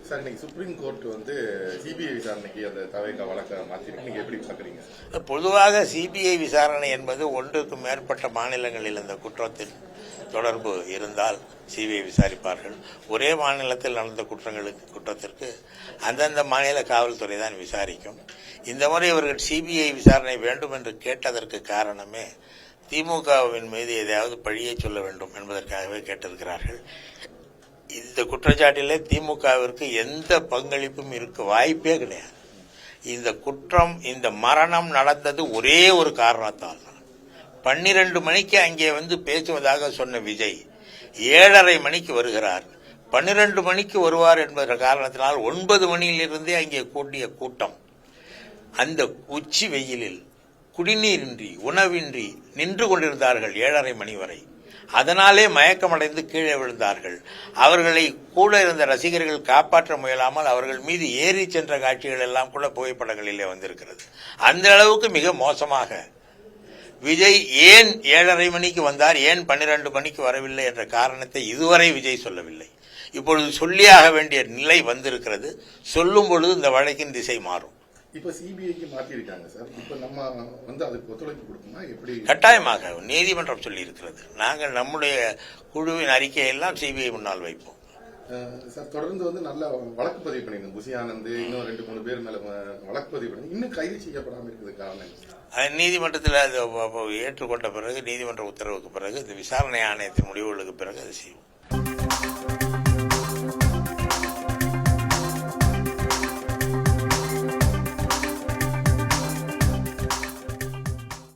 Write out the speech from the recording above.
Sir, இன்னைக்கு supreme court வந்து CBI விசாரணைக்கு அந்த தவேகா வழக்கை மாற்றிருக்கு. நீங்க எப்படி பாக்குறீங்க? பொதுவாக சிபிஐ விசாரணை என்பது ஒன்றுக்கு மேற்பட்ட மாநிலங்களில் இந்த குற்றத்தில் தொடர்பு இருந்தால் சிபிஐ விசாரிப்பார்கள். ஒரே மாநிலத்தில் நடந்த குற்றத்திற்கு அந்தந்த மாநில காவல்துறை தான் விசாரிக்கும். இந்த முறை இவர்கள் சிபிஐ விசாரணை வேண்டும் என்று கேட்டதற்கு காரணமே திமுகவின் மீது எதையாவது பழியை சொல்ல வேண்டும் என்பதற்காகவே கேட்டிருக்கிறார்கள். இந்த குற்றச்சாட்டிலே திமுகவிற்கு எந்த பங்களிப்பும் இருக்க வாய்ப்பே கிடையாது. இந்த குற்றம், இந்த மரணம் நடந்தது ஒரே ஒரு காரணத்தால் தான். 12 மணிக்கு அங்கே வந்து பேசுவதாக சொன்ன விஜய் 7:30 மணிக்கு வருகிறார். 12 மணிக்கு வருவார் என்பத காரணத்தினால் 9 மணியிலிருந்தே அங்கே கூட்டிய கூட்டம் அந்த உச்சி வெயிலில் குடிநீரின்றி உணவின்றி நின்று கொண்டிருந்தார்கள் 7:30 மணி வரை. அதனாலே மயக்கமடைந்து கீழே விழுந்தார்கள். அவர்களை கூட இருந்த ரசிகர்கள் காப்பாற்ற முயலாமல் அவர்கள் மீது ஏறி சென்ற காட்சிகள் எல்லாம் கூட புகைப்படங்களிலே வந்திருக்கிறது. அந்த அளவுக்கு மிக மோசமாக விஜய் ஏன் 7:30 மணிக்கு வந்தார், ஏன் 12 மணிக்கு வரவில்லை என்ற காரணத்தை இதுவரை விஜய் சொல்லவில்லை. இப்பொழுது சொல்லியாக வேண்டிய நிலை வந்திருக்கிறது. சொல்லும் பொழுது இந்த வழக்கின் திசை மாறும். இப்ப சிபிஐக்கு மாற்றிருக்காங்க சார். இப்ப நம்ம வந்து அதுக்கு ஒத்துழைப்பு கொடுக்கணுமா? எப்படி? கட்டாயமாக நீதிமன்றம் சொல்லி இருக்கிறது. நாங்கள் நம்முடைய குழுவின் அறிக்கையெல்லாம் சிபிஐ முன்னால் வைப்போம். சார், தொடர்ந்து வந்து நல்ல வழக்கு பதிவு பண்ணிருந்தோம். புசி ஆனந்த் இன்னும் 2-3 பேர் மேல வழக்கு பதிவு பண்ணி இன்னும் கைது செய்யப்படாமல் இருக்கிறது காரணம் நீதிமன்றத்தில் அது ஏற்றுக்கொண்ட பிறகு, நீதிமன்ற உத்தரவுக்கு பிறகு, இந்த விசாரணை ஆணையத்தின் முடிவுகளுக்கு பிறகு அது செய்வோம்.